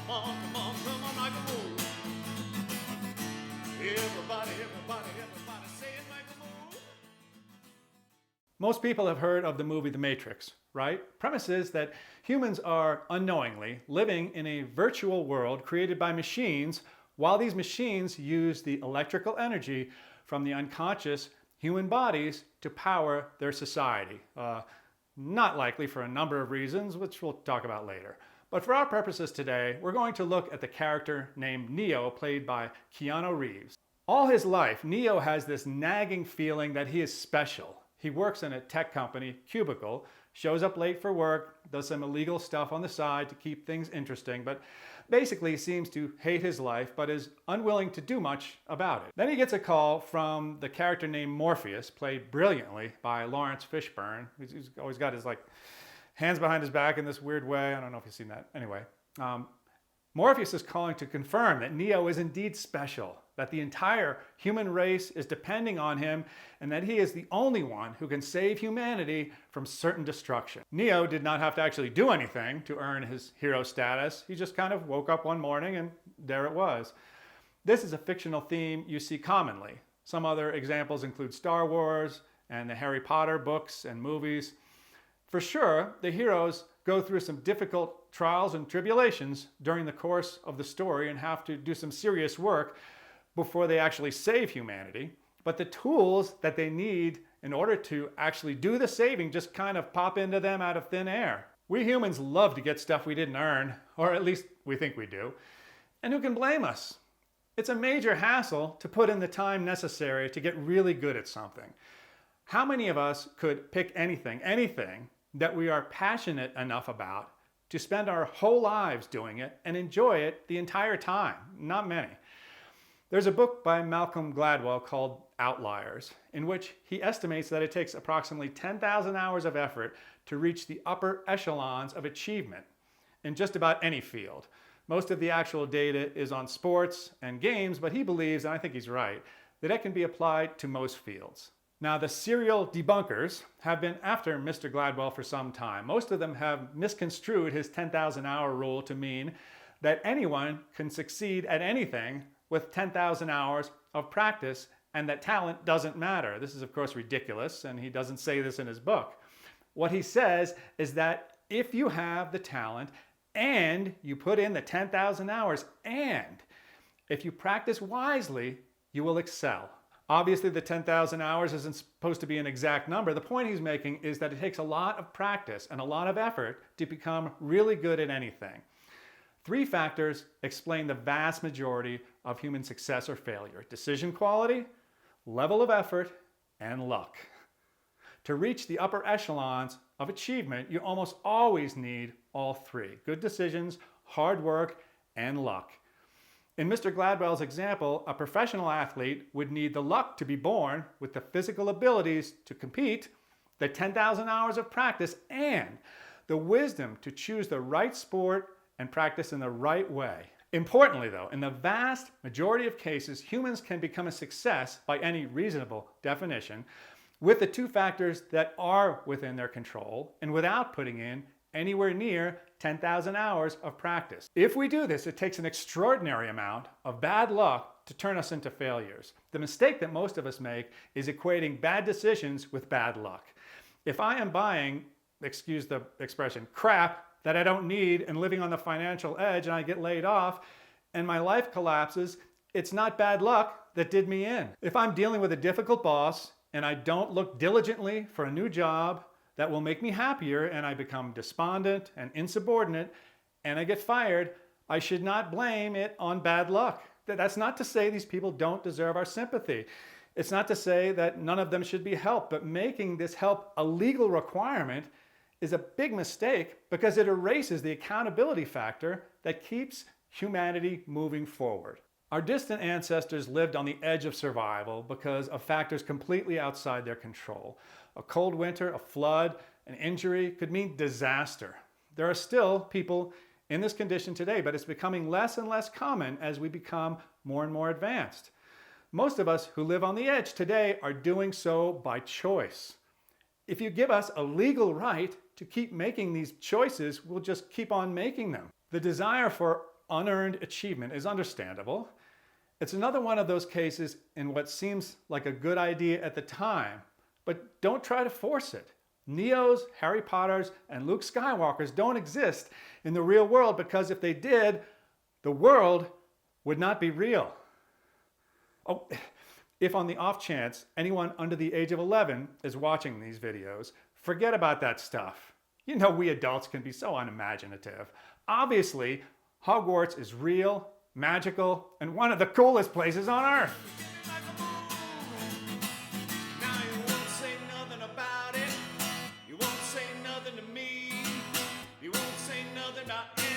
come on, make a move. Everybody, say it, make a move. Most people have heard of the movie The Matrix, right? Premise is that humans are unknowingly living in a virtual world created by machines, while these machines use the electrical energy from the unconscious human bodies to power their society. Not likely for a number of reasons, which we'll talk about later. But for our purposes today, we're going to look at the character named Neo, played by Keanu Reeves. All his life, Neo has this nagging feeling that he is special. He works in a tech company, Cubicle, shows up late for work, does some illegal stuff on the side to keep things interesting, but basically seems to hate his life, but is unwilling to do much about it. Then he gets a call from the character named Morpheus, played brilliantly by Lawrence Fishburne. He's always got his hands behind his back in this weird way. I don't know if you've seen that. Anyway, Morpheus is calling to confirm that Neo is indeed special, that the entire human race is depending on him, and that he is the only one who can save humanity from certain destruction. Neo did not have to actually do anything to earn his hero status. He just kind of woke up one morning and there it was. This is a fictional theme you see commonly. Some other examples include Star Wars and the Harry Potter books and movies. For sure, the heroes go through some difficult trials and tribulations during the course of the story and have to do some serious work before they actually save humanity. But the tools that they need in order to actually do the saving just kind of pop into them out of thin air. We humans love to get stuff we didn't earn, or at least we think we do. And who can blame us? It's a major hassle to put in the time necessary to get really good at something. How many of us could pick anything that we are passionate enough about to spend our whole lives doing it and enjoy it the entire time? Not many. There's a book by Malcolm Gladwell called Outliers, in which he estimates that it takes approximately 10,000 hours of effort to reach the upper echelons of achievement in just about any field. Most of the actual data is on sports and games, but he believes, and I think he's right, that it can be applied to most fields. Now, the serial debunkers have been after Mr. Gladwell for some time. Most of them have misconstrued his 10,000 hour rule to mean that anyone can succeed at anything with 10,000 hours of practice and that talent doesn't matter. This is, of course, ridiculous, and he doesn't say this in his book. What he says is that if you have the talent and you put in the 10,000 hours and if you practice wisely, you will excel. Obviously, the 10,000 hours isn't supposed to be an exact number. The point he's making is that it takes a lot of practice and a lot of effort to become really good at anything. 3 factors explain the vast majority of human success or failure: decision quality, level of effort, and luck. To reach the upper echelons of achievement, you almost always need all 3: good decisions, hard work, and luck. In Mr. Gladwell's example, a professional athlete would need the luck to be born with the physical abilities to compete, the 10,000 hours of practice, and the wisdom to choose the right sport and practice in the right way. Importantly though, in the vast majority of cases, humans can become a success by any reasonable definition with the 2 factors that are within their control and without putting in anywhere near 10,000 hours of practice. If we do this, it takes an extraordinary amount of bad luck to turn us into failures. The mistake that most of us make is equating bad decisions with bad luck. If I am buying, excuse the expression, crap that I don't need and living on the financial edge and I get laid off and my life collapses, it's not bad luck that did me in. If I'm dealing with a difficult boss and I don't look diligently for a new job that will make me happier and I become despondent and insubordinate and I get fired, I should not blame it on bad luck. That's not to say these people don't deserve our sympathy. It's not to say that none of them should be helped, but making this help a legal requirement is a big mistake because it erases the accountability factor that keeps humanity moving forward. Our distant ancestors lived on the edge of survival because of factors completely outside their control. A cold winter, a flood, an injury could mean disaster. There are still people in this condition today, but it's becoming less and less common as we become more and more advanced. Most of us who live on the edge today are doing so by choice. If you give us a legal right to keep making these choices, we'll just keep on making them. The desire for unearned achievement is understandable. It's another one of those cases in what seems like a good idea at the time, but don't try to force it. Neos, Harry Potters, and Luke Skywalkers don't exist in the real world because if they did, the world would not be real. Oh, if on the off chance anyone under the age of 11 is watching these videos, forget about that stuff. You know we adults can be so unimaginative. Obviously, Hogwarts is real, magical, and one of the coolest places on Earth. Like a moon. Now you won't say nothing about it. You won't say nothing to me. You won't say nothing to